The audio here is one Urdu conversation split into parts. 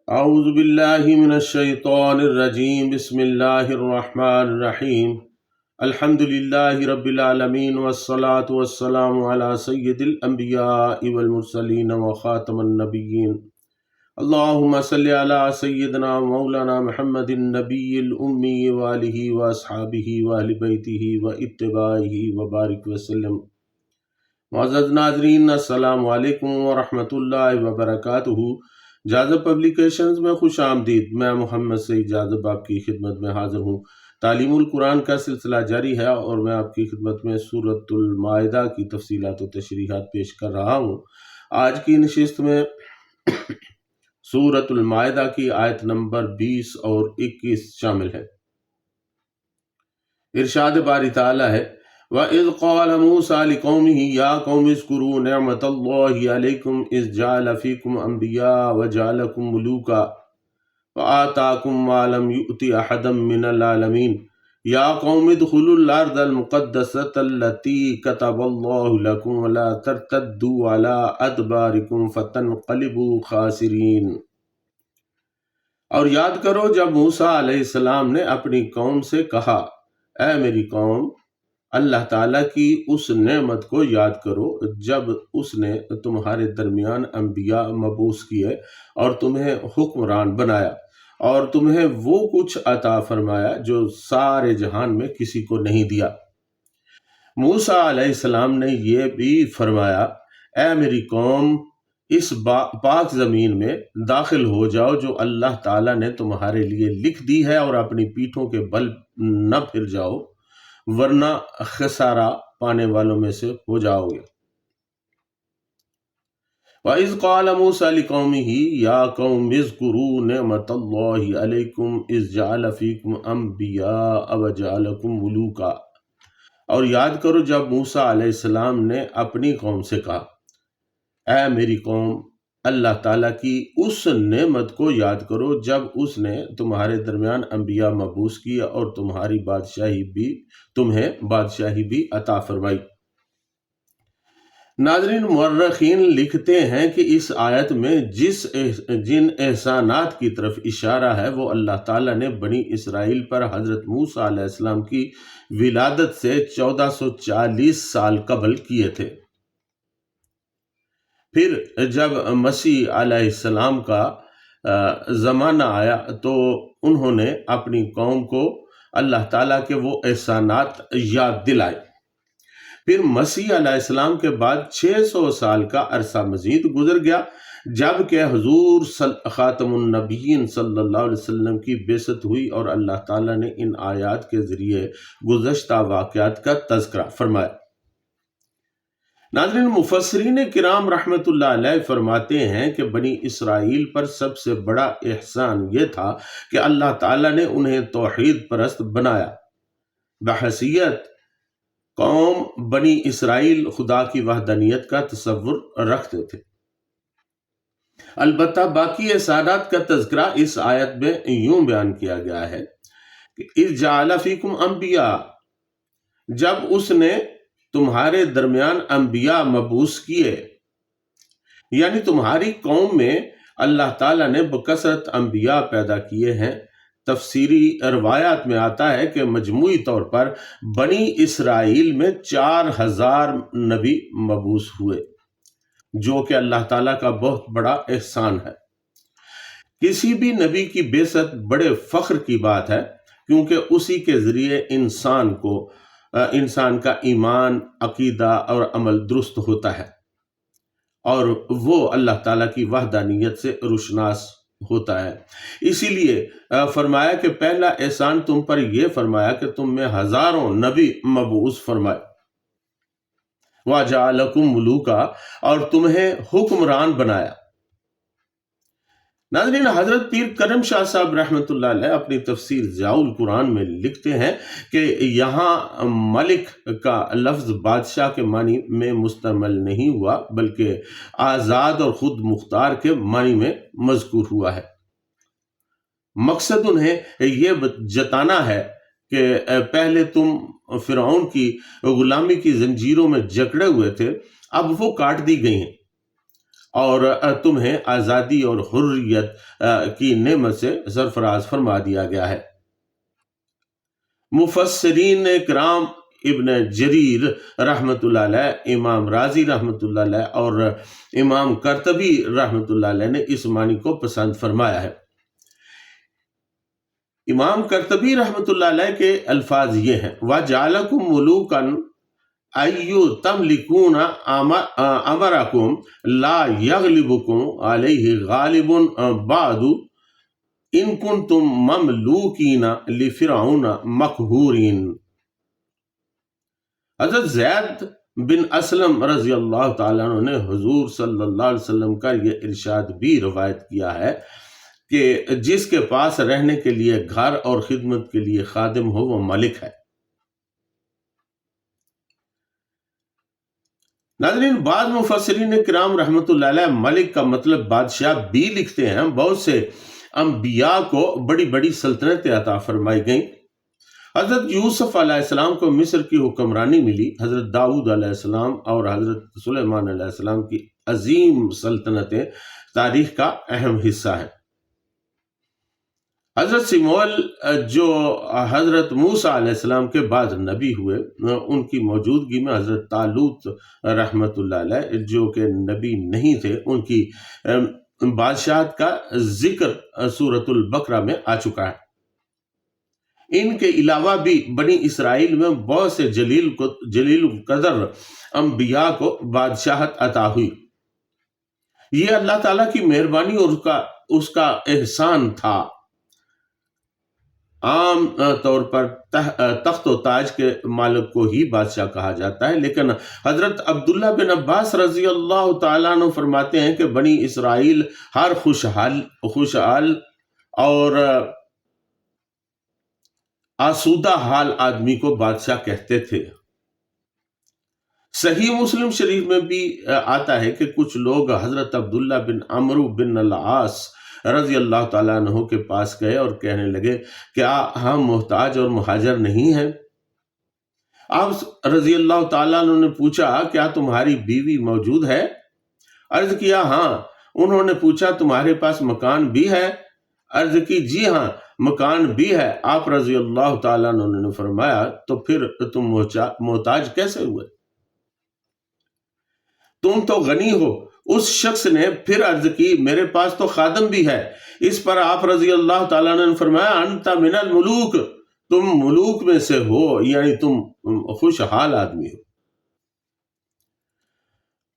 اعوذ باللہ من الشیطان الرجیم بسم اللہ الرحمن الرحیم الحمد للہ رب العالمین والصلاة والسلام علی سید الانبیاء والمرسلین وخاتم النبیین اللہم صلی علی سیدنا مولانا محمد النبی الامی وآلہ واصحابہ واہل بیتہ واتباعہ وبارک وسلم۔ معزز ناظرین، السلام علیکم ورحمۃ اللہ وبرکاتہ۔ جاذب پبلیکیشنز میں خوش آمدید۔ میں محمد سعید جاذب آپ کی خدمت میں حاضر ہوں۔ تعلیم القرآن کا سلسلہ جاری ہے اور میں آپ کی خدمت میں سورۃ المائدہ کی تفصیلات و تشریحات پیش کر رہا ہوں۔ آج کی نشست میں سورۃ المائدہ کی آیت نمبر 20 اور 21 شامل ہے۔ ارشاد باری تعالیٰ ہے وَإِذْ قَالَ مُوسَىٰ لِقَوْمِهِ يَا قَوْمِ اذْكُرُوا نِعْمَةَ اللَّهِ عَلَيْكُمْ إِذْ جَعَلَ فِيكُمْ أَنْبِيَاءَ وَجَعَلَكُمْ مُلُوكًا وَآتَاكُمْ مَا لَمْ يُؤْتِ أَحَدًا مِّنَ الْعَالَمِينَ يَا قَوْمِ ادْخُلُوا الْأَرْضَ الْمُقَدَّسَةَ الَّتِي كَتَبَ اللَّهُ لَكُمْ وَلَا تَرْتَدُّوا عَلَىٰ أَدْبَارِكُمْ فَتَنْقَلِبُوا خَاسِرِينَ۔ اور یاد کرو جب موسیٰ علیہ السلام نے اپنی قوم سے کہا، اے میری قوم، اللہ تعالیٰ کی اس نعمت کو یاد کرو جب اس نے تمہارے درمیان انبیاء مبعوث کیے اور تمہیں حکمران بنایا اور تمہیں وہ کچھ عطا فرمایا جو سارے جہان میں کسی کو نہیں دیا۔ موسیٰ علیہ السلام نے یہ بھی فرمایا، اے میری قوم، اس پاک زمین میں داخل ہو جاؤ جو اللہ تعالیٰ نے تمہارے لیے لکھ دی ہے اور اپنی پیٹھوں کے بل نہ پھر جاؤ ورنہ خسارہ پانے والوں میں سے ہو جاؤ گے۔ وَإِذْ قَالَ مُوسَىٰ لِقَوْمِهِ يَا قَوْمِ اذْكُرُوا نِعْمَةَ اللَّهِ عَلَيْكُمْ إِذْ جَعَلَ فِيكُمْ أَنْبِيَاءَ وَجَعَلَكُمْ مُلُوكًا۔ اور یاد کرو جب موسیٰ علیہ السلام نے اپنی قوم سے کہا، اے میری قوم، اللہ تعالیٰ کی اس نعمت کو یاد کرو جب اس نے تمہارے درمیان انبیاء مبعوث کیا اور تمہیں بادشاہی بھی عطا فرمائی۔ ناظرین، مورخین لکھتے ہیں کہ اس آیت میں جن احسانات کی طرف اشارہ ہے وہ اللہ تعالیٰ نے بنی اسرائیل پر حضرت موسیٰ علیہ السلام کی ولادت سے 1440 سال قبل کیے تھے۔ پھر جب مسیح علیہ السلام کا زمانہ آیا تو انہوں نے اپنی قوم کو اللہ تعالیٰ کے وہ احسانات یاد دلائے۔ پھر مسیح علیہ السلام کے بعد 600 سال کا عرصہ مزید گزر گیا جب کہ حضور خاتم النبیین صلی اللہ علیہ وسلم کی بعثت ہوئی اور اللہ تعالیٰ نے ان آیات کے ذریعے گزشتہ واقعات کا تذکرہ فرمایا۔ ناظرین، مفسرین کرام رحمۃ اللہ علیہ فرماتے ہیں کہ بنی اسرائیل پر سب سے بڑا احسان یہ تھا کہ اللہ تعالیٰ نے انہیں توحید پرست بنایا۔ بحیثیت قوم بنی اسرائیل خدا کی وحدانیت کا تصور رکھتے تھے۔ البتہ باقی احسانات کا تذکرہ اس آیت میں یوں بیان کیا گیا ہے کہ اِذْ جَعَلَ فِيكُمْ أَنْبِيَاءَ، جب اس نے تمہارے درمیان انبیاء مبعوث کیے، یعنی تمہاری قوم میں اللہ تعالیٰ نے بکثرت انبیاء پیدا کیے ہیں۔ تفسیری روایات میں آتا ہے کہ مجموعی طور پر بنی اسرائیل میں 4000 نبی مبعوث ہوئے، جو کہ اللہ تعالیٰ کا بہت بڑا احسان ہے۔ کسی بھی نبی کی بعثت بڑے فخر کی بات ہے، کیونکہ اسی کے ذریعے انسان کا ایمان، عقیدہ اور عمل درست ہوتا ہے اور وہ اللہ تعالیٰ کی وحدانیت سے روشناس ہوتا ہے۔ اسی لیے فرمایا کہ پہلا احسان تم پر یہ فرمایا کہ تم میں ہزاروں نبی مبعوث فرمائے، وَجَعَلَكُمْ مُلُوكًا، اور تمہیں حکمران بنایا۔ ناظرین، حضرت پیر کرم شاہ صاحب رحمۃ اللہ علیہ اپنی تفسیر ضیاء القرآن میں لکھتے ہیں کہ یہاں ملک کا لفظ بادشاہ کے معنی میں مستعمل نہیں ہوا بلکہ آزاد اور خود مختار کے معنی میں مذکور ہوا ہے۔ مقصد انہیں یہ جتانا ہے کہ پہلے تم فرعون کی غلامی کی زنجیروں میں جکڑے ہوئے تھے، اب وہ کاٹ دی گئی ہیں اور تمہیں آزادی اور حریت کی نعمت سے سرفراز فرما دیا گیا ہے۔ مفسرین کرام ابن جریر رحمۃ اللہ علیہ، امام رازی رحمۃ اللہ علیہ اور امام قرطبی رحمۃ اللہ علیہ نے اس معنی کو پسند فرمایا ہے۔ امام قرطبی رحمۃ اللہ علیہ کے الفاظ یہ ہیں: وَجَعَلَكُمْ مُلُوكًا أَيُّ تَمْلِكُونَ أَمَرَكُمْ لَا يَغْلِبُكُمْ عَلَيْهِ غَالِبٌ بَعْدُ إِن كُنتُم مَمْلُوكِينَ لِفِرْعَوْنَ مَقْهُورِينَ۔ حضرت زید بن اسلم رضی اللہ تعالیٰ عنہ نے حضور صلی اللہ علیہ وسلم کا یہ ارشاد بھی روایت کیا ہے کہ جس کے پاس رہنے کے لیے گھر اور خدمت کے لیے خادم ہو وہ ملک ہے۔ ناظرین، بعض مفسرین کرام رحمۃ اللہ علیہ ملک کا مطلب بادشاہ بھی لکھتے ہیں۔ بہت سے انبیاء کو بڑی بڑی سلطنتیں عطا فرمائی گئیں۔ حضرت یوسف علیہ السلام کو مصر کی حکمرانی ملی، حضرت داؤد علیہ السلام اور حضرت سلیمان علیہ السلام کی عظیم سلطنتیں تاریخ کا اہم حصہ ہیں۔ حضرت سموئیل جو حضرت موسیٰ علیہ السلام کے بعد نبی ہوئے، ان کی موجودگی میں حضرت طالوت رحمۃ اللہ علیہ جو کہ نبی نہیں تھے، ان کی بادشاہت کا ذکر سورۃ البقرہ میں آ چکا ہے۔ ان کے علاوہ بھی بنی اسرائیل میں بہت سے جلیل القدر انبیاء کو بادشاہت عطا ہوئی۔ یہ اللہ تعالیٰ کی مہربانی اور اس کا احسان تھا۔ عام طور پر تخت و تاج کے مالک کو ہی بادشاہ کہا جاتا ہے، لیکن حضرت عبداللہ بن عباس رضی اللہ تعالیٰ عنہ فرماتے ہیں کہ بنی اسرائیل ہر خوشحال اور آسودہ حال آدمی کو بادشاہ کہتے تھے۔ صحیح مسلم شریف میں بھی آتا ہے کہ کچھ لوگ حضرت عبداللہ بن عمرو بن العاص رضی اللہ تعالیٰ عنہ کے پاس گئے اور کہنے لگے، کیا ہم محتاج اور مہاجر نہیں ہیں؟ آپ رضی اللہ تعالیٰ عنہ نے پوچھا، کیا تمہاری بیوی موجود ہے؟ عرض کیا ہاں۔ انہوں نے پوچھا، تمہارے پاس مکان بھی ہے؟ عرض کی جی ہاں، مکان بھی ہے۔ آپ رضی اللہ تعالیٰ عنہ نے فرمایا، تو پھر تم محتاج کیسے ہوئے؟ تم تو غنی ہو۔ اس شخص نے پھر عرض کی، میرے پاس تو خادم بھی ہے۔ اس پر آپ رضی اللہ تعالیٰ عنہ نے فرمایا، انت من الملوک، تم ملوک میں سے ہو، یعنی تم خوشحال آدمی ہو۔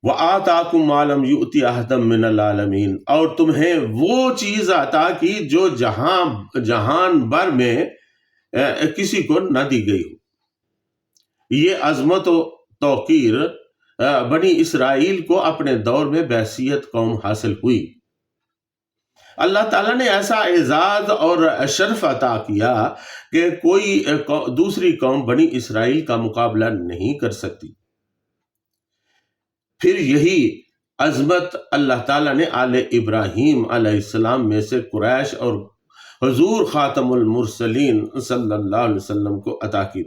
وَآتَاكُمْ مَا لَمْ يُؤْتِ أَحَدًا مِّنَ الْعَالَمِينَ، اور تمہیں وہ چیز عطا کی جو جہان بھر میں کسی کو نہ دی گئی ہو۔ یہ عظمت و توقیر بنی اسرائیل کو اپنے دور میں بحیثیت قوم حاصل ہوئی۔ اللہ تعالیٰ نے ایسا اعزاز اور شرف عطا کیا کہ کوئی دوسری قوم بنی اسرائیل کا مقابلہ نہیں کر سکتی۔ پھر یہی عظمت اللہ تعالیٰ نے آل ابراہیم علیہ السلام میں سے قریش اور حضور خاتم المرسلین صلی اللہ علیہ وسلم کو عطا کی،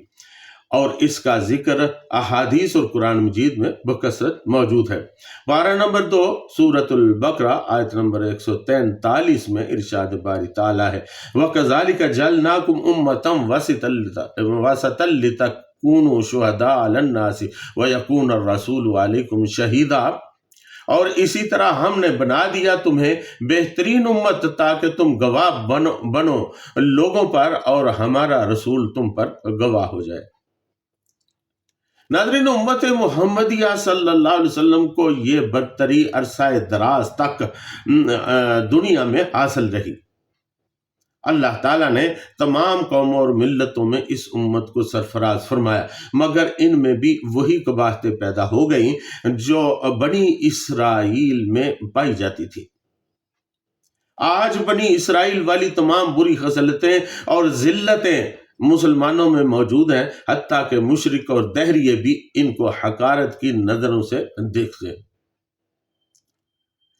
اور اس کا ذکر احادیث اور قرآن مجید میں بکثرت موجود ہے۔ پارہ نمبر 2 سورۃ البقرہ آیت نمبر 143 میں ارشاد باری تعالیٰ ہے، وَكَذَلِكَ جَعَلْنَاكُمْ أُمَّةً وَسَطًا لِتَكُونُوا شُهَدَاءَ عَلَى النَّاسِ وَيَكُونَ الرَّسُولُ عَلَيْكُمْ شَهِيدًا، اور اسی طرح ہم نے بنا دیا تمہیں بہترین امت تاکہ تم گواہ بنو لوگوں پر اور ہمارا رسول تم پر گواہ ہو جائے۔ ناظرین، امت محمدیہ صلی اللہ علیہ وسلم کو یہ برتری عرصہ دراز تک دنیا میں حاصل رہی۔ اللہ تعالیٰ نے تمام قوموں اور ملتوں میں اس امت کو سرفراز فرمایا، مگر ان میں بھی وہی قباحتیں پیدا ہو گئیں جو بنی اسرائیل میں پائی جاتی تھی۔ آج بنی اسرائیل والی تمام بری خصلتیں اور ذلتیں مسلمانوں میں موجود ہیں، حتیٰ کہ مشرک اور دہریے بھی ان کو حقارت کی نظروں سے دیکھتے ہیں۔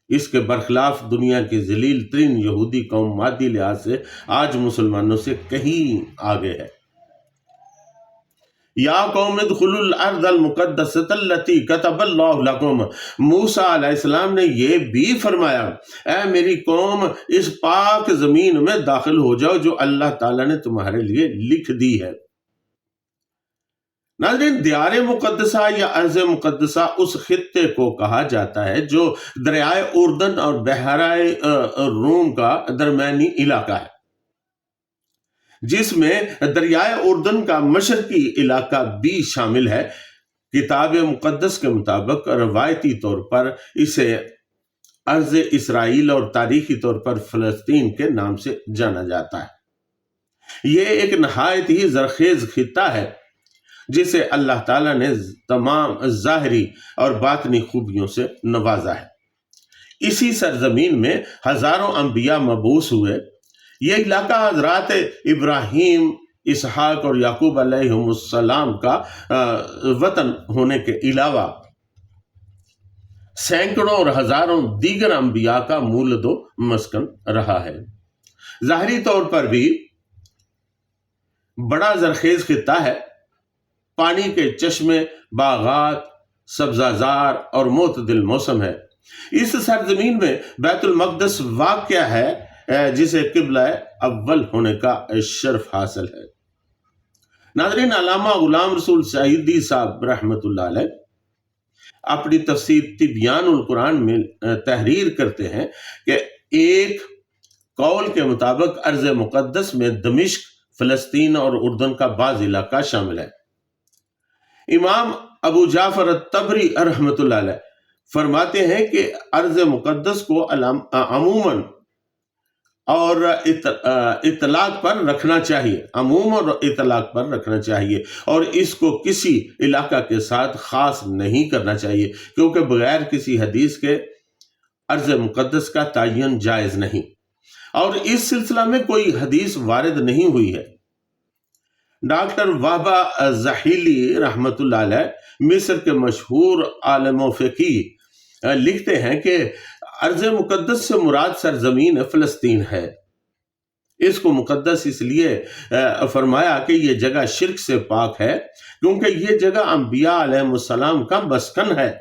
اس کے برخلاف دنیا کی ذلیل ترین یہودی قوم مادی لحاظ سے آج مسلمانوں سے کہیں آگے ہے۔ یا قوم ادخلوا الارض المقدسۃ التی کتب اللہ لکم، موسیٰ علیہ السلام نے یہ بھی فرمایا اے میری قوم اس پاک زمین میں داخل ہو جاؤ جو اللہ تعالیٰ نے تمہارے لیے لکھ دی ہے۔ ناظرین، دیار مقدسہ یا ارض مقدسہ اس خطے کو کہا جاتا ہے جو دریائے اردن اور بحیرہ روم کا درمیانی علاقہ ہے، جس میں دریائے اردن کا مشرقی علاقہ بھی شامل ہے۔ کتاب مقدس کے مطابق روایتی طور پر اسے ارض اسرائیل اور تاریخی طور پر فلسطین کے نام سے جانا جاتا ہے۔ یہ ایک نہایت ہی زرخیز خطہ ہے جسے اللہ تعالیٰ نے تمام ظاہری اور باطنی خوبیوں سے نوازا ہے۔ اسی سرزمین میں ہزاروں انبیاء مبعوث ہوئے۔ یہ علاقہ حضرات ابراہیم، اسحاق اور یعقوب علیہم السلام کا وطن ہونے کے علاوہ سینکڑوں اور ہزاروں دیگر انبیاء کا مولد و مسکن رہا ہے۔ ظاہری طور پر بھی بڑا زرخیز خطہ ہے۔ پانی کے چشمے، باغات، سبزہ زار اور معتدل موسم ہے۔ اس سرزمین میں بیت المقدس واقع ہے جسے قبلہ اول ہونے کا شرف حاصل ہے۔ ناظرین، علامہ غلام رسول سعیدی صاحب رحمۃ اللہ علیہ اپنی تفسیر تبیان القرآن میں تحریر کرتے ہیں کہ ایک قول کے مطابق ارض مقدس میں دمشق، فلسطین اور اردن کا بعض علاقہ شامل ہے۔ امام ابو جعفر الطبری رحمۃ اللہ علیہ فرماتے ہیں کہ ارض مقدس کو عموماً اور اطلاق پر رکھنا چاہیے، عموم اور اطلاق پر رکھنا چاہیے، اور اس کو کسی علاقہ کے ساتھ خاص نہیں کرنا چاہیے، کیونکہ بغیر کسی حدیث کے ارض مقدس کا تعین جائز نہیں، اور اس سلسلہ میں کوئی حدیث وارد نہیں ہوئی ہے۔ ڈاکٹر وہبہ زحیلی رحمۃ اللہ علیہ مصر کے مشہور عالم و فقیہ لکھتے ہیں کہ ارض مقدس سے مراد سرزمین فلسطین ہے۔ اس کو مقدس اس لیے فرمایا کہ یہ جگہ شرک سے پاک ہے، کیونکہ یہ جگہ انبیاء علیہ السلام کا مسکن ہے،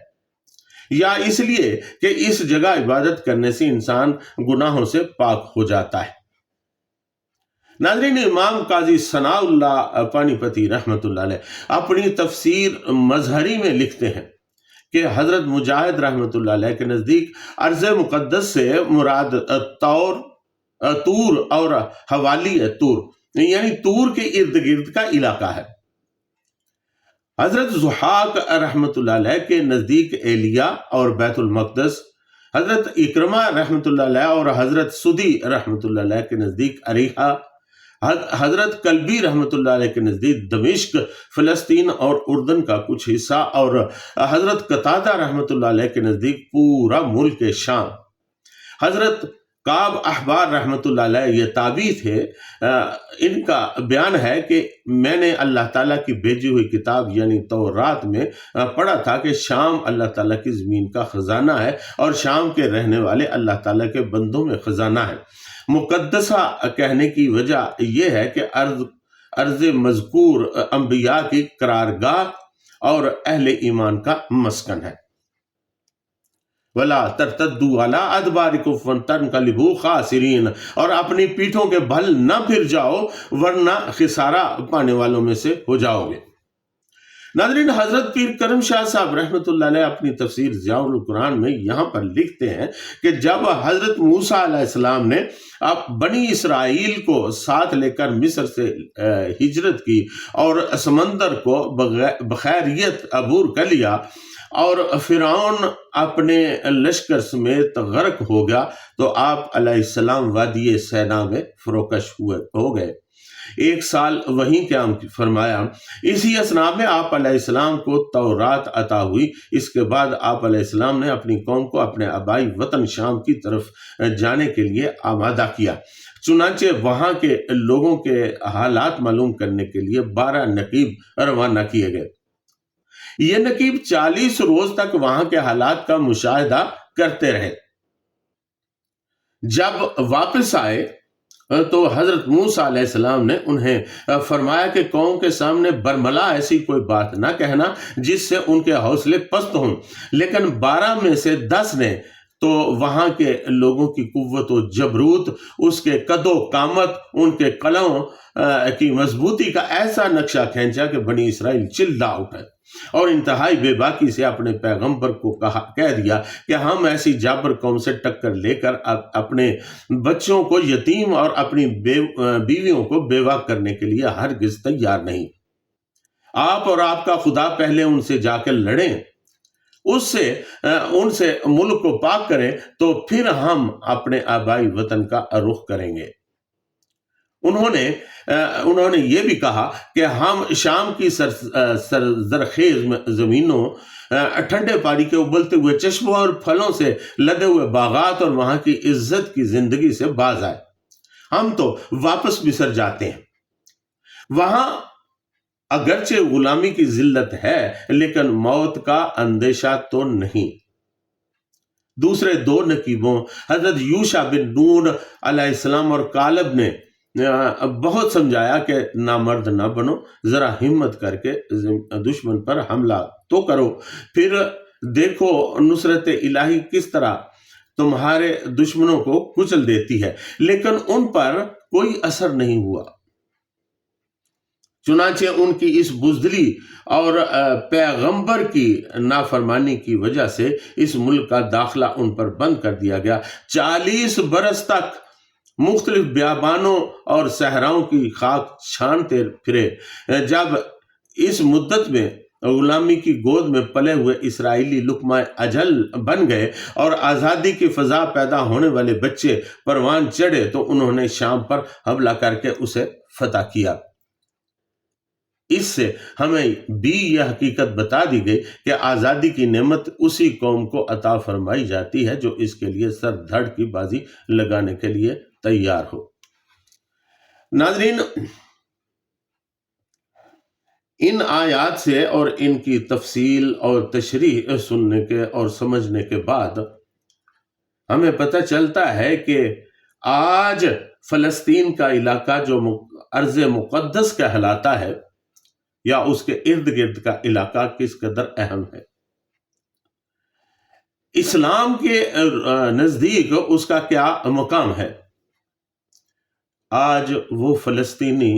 یا اس لیے کہ اس جگہ عبادت کرنے سے انسان گناہوں سے پاک ہو جاتا ہے۔ ناظرین، امام قاضی ثناء اللہ پانی پتی رحمۃ اللہ علیہ اپنی تفسیر مظہری میں لکھتے ہیں کہ حضرت مجاہد رحمۃ اللہ علیہ کے نزدیک ارض مقدس سے مراد طور اور حوالی طور، یعنی طور کے ارد گرد کا علاقہ ہے۔ حضرت ضحاک رحمۃ اللہ علیہ کے نزدیک ایلیا اور بیت المقدس، حضرت اکرمہ رحمۃ اللہ علیہ اور حضرت سدی رحمۃ اللہ علیہ کے نزدیک اریحہ، حضرت کلبی رحمۃ اللہ علیہ کے نزدیک دمشق، فلسطین اور اردن کا کچھ حصہ، اور حضرت قتادہ رحمۃ اللہ علیہ کے نزدیک پورا ملک شام۔ حضرت کعب احبار رحمۃ اللہ علیہ یہ تابعی تھے، ان کا بیان ہے کہ میں نے اللہ تعالیٰ کی بھیجی ہوئی کتاب یعنی تورات میں پڑھا تھا کہ شام اللہ تعالیٰ کی زمین کا خزانہ ہے، اور شام کے رہنے والے اللہ تعالیٰ کے بندوں میں خزانہ ہے۔ مقدسہ کہنے کی وجہ یہ ہے کہ ارض مذکور انبیاء کی قرارگاہ اور اہل ایمان کا مسکن ہے۔ وَلَا تَرْتَدُّوا عَلَىٰ أَدْبَارِكُمْ فَتَنقَلِبُوا خَاسِرِينَ، اور اپنی پیٹھوں کے بھل نہ پھر جاؤ ورنہ خسارہ پانے والوں میں سے ہو جاؤ گے۔ ناظرین، حضرت پیر کرم شاہ صاحب رحمۃ اللہ علیہ اپنی تفسیر ضیاء القرآن میں یہاں پر لکھتے ہیں کہ جب حضرت موسیٰ علیہ السلام نے بنی اسرائیل کو ساتھ لے کر مصر سے ہجرت کی اور سمندر کو بخیریت عبور کر لیا اور فرعون اپنے لشکر سمیت غرق ہو گیا، تو آپ علیہ السلام وادی سینا میں فروکش ہو گئے۔ 1 سال وہیں قیام فرمایا۔ اسی اثناء میں آپ علیہ السلام کو تورات عطا ہوئی۔ اس کے بعد آپ علیہ السلام نے اپنی قوم کو اپنے آبائی وطن شام کی طرف جانے کے لیے آمادہ کیا۔ چنانچہ وہاں کے لوگوں کے حالات معلوم کرنے کے لیے 12 نقیب روانہ کیے گئے۔ یہ نقیب 40 روز تک وہاں کے حالات کا مشاہدہ کرتے رہے۔ جب واپس آئے تو حضرت موسیٰ علیہ السلام نے انہیں فرمایا کہ قوم کے سامنے برملا ایسی کوئی بات نہ کہنا جس سے ان کے حوصلے پست ہوں، لیکن 12 میں سے 10 نے تو وہاں کے لوگوں کی قوت و جبروت، اس کے قد و قامت، ان کے قلموں کی مضبوطی کا ایسا نقشہ کھینچا کہ بنی اسرائیل چلا اٹھے اور انتہائی بے باکی سے اپنے پیغمبر کو کہہ دیا کہ ہم ایسی جابر قوم سے ٹکر لے کر اپنے بچوں کو یتیم اور اپنی بیویوں کو بیوہ کرنے کے لیے ہرگز تیار نہیں۔ آپ اور آپ کا خدا پہلے ان سے جا کے لڑیں، ان سے ملک کو پاک کریں، تو پھر ہم اپنے آبائی وطن کا رخ کریں گے۔ انہوں نے یہ بھی کہا کہ ہم شام کی زرخیز زمینوں، ٹھنڈے پانی کے ابلتے ہوئے چشموں اور پھلوں سے لدے ہوئے باغات اور وہاں کی عزت کی زندگی سے باز آئے۔ ہم تو واپس مصر جاتے ہیں، وہاں اگرچہ غلامی کی ذلت ہے لیکن موت کا اندیشہ تو نہیں۔ دوسرے 2 نقیبوں حضرت یوشع بن نون علیہ السلام اور کالب نے بہت سمجھایا کہ نامرد نہ بنو، ذرا ہمت کر کے دشمن پر حملہ تو کرو، پھر دیکھو نصرت الہی کس طرح تمہارے دشمنوں کو کچل دیتی ہے۔ لیکن ان پر کوئی اثر نہیں ہوا، چنانچہ ان کی اس بزدلی اور پیغمبر کی نافرمانی کی وجہ سے اس ملک کا داخلہ ان پر بند کر دیا گیا۔ 40 برس تک مختلف بیابانوں اور صحراؤں کی خاک چھانتے پھرے۔ جب اس مدت میں غلامی کی گود میں پلے ہوئے اسرائیلی لقمہ اجل بن گئے اور آزادی کی فضا پیدا ہونے والے بچے پروان چڑھے تو انہوں نے شام پر حملہ کر کے اسے فتح کیا۔ اس سے ہمیں بھی یہ حقیقت بتا دی گئی کہ آزادی کی نعمت اسی قوم کو عطا فرمائی جاتی ہے جو اس کے لیے سر دھڑ کی بازی لگانے کے لیے تیار ہو۔ ناظرین، ان آیات سے اور ان کی تفصیل اور تشریح سننے کے اور سمجھنے کے بعد ہمیں پتہ چلتا ہے کہ آج فلسطین کا علاقہ جو ارض مقدس کہلاتا ہے یا اس کے ارد گرد کا علاقہ کس قدر اہم ہے۔ اسلام کے نزدیک اس کا کیا مقام ہے۔ آج وہ فلسطینی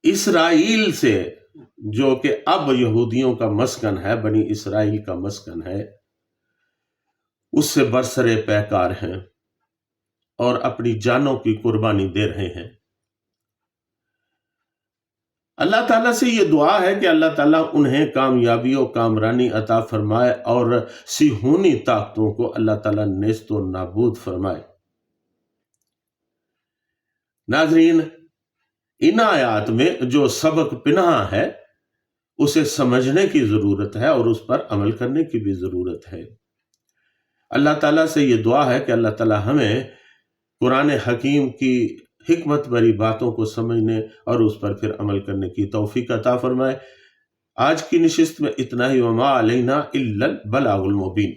اسرائیل سے، جو کہ اب یہودیوں کا مسکن ہے، بنی اسرائیل کا مسکن ہے، اس سے برسرے پیکار ہیں اور اپنی جانوں کی قربانی دے رہے ہیں۔ اللہ تعالیٰ سے یہ دعا ہے کہ اللہ تعالیٰ انہیں کامیابی و کامرانی عطا فرمائے اور صہیونی طاقتوں کو اللہ تعالیٰ نیست و نابود فرمائے۔ ناظرین، ان آیات میں جو سبق پنہاں ہے اسے سمجھنے کی ضرورت ہے اور اس پر عمل کرنے کی بھی ضرورت ہے۔ اللہ تعالیٰ سے یہ دعا ہے کہ اللہ تعالیٰ ہمیں قرآن حکیم کی حکمت بری باتوں کو سمجھنے اور اس پر پھر عمل کرنے کی توفیق عطا فرمائے۔ آج کی نشست میں اتنا ہی، وما علینا الا البلاغ المبین۔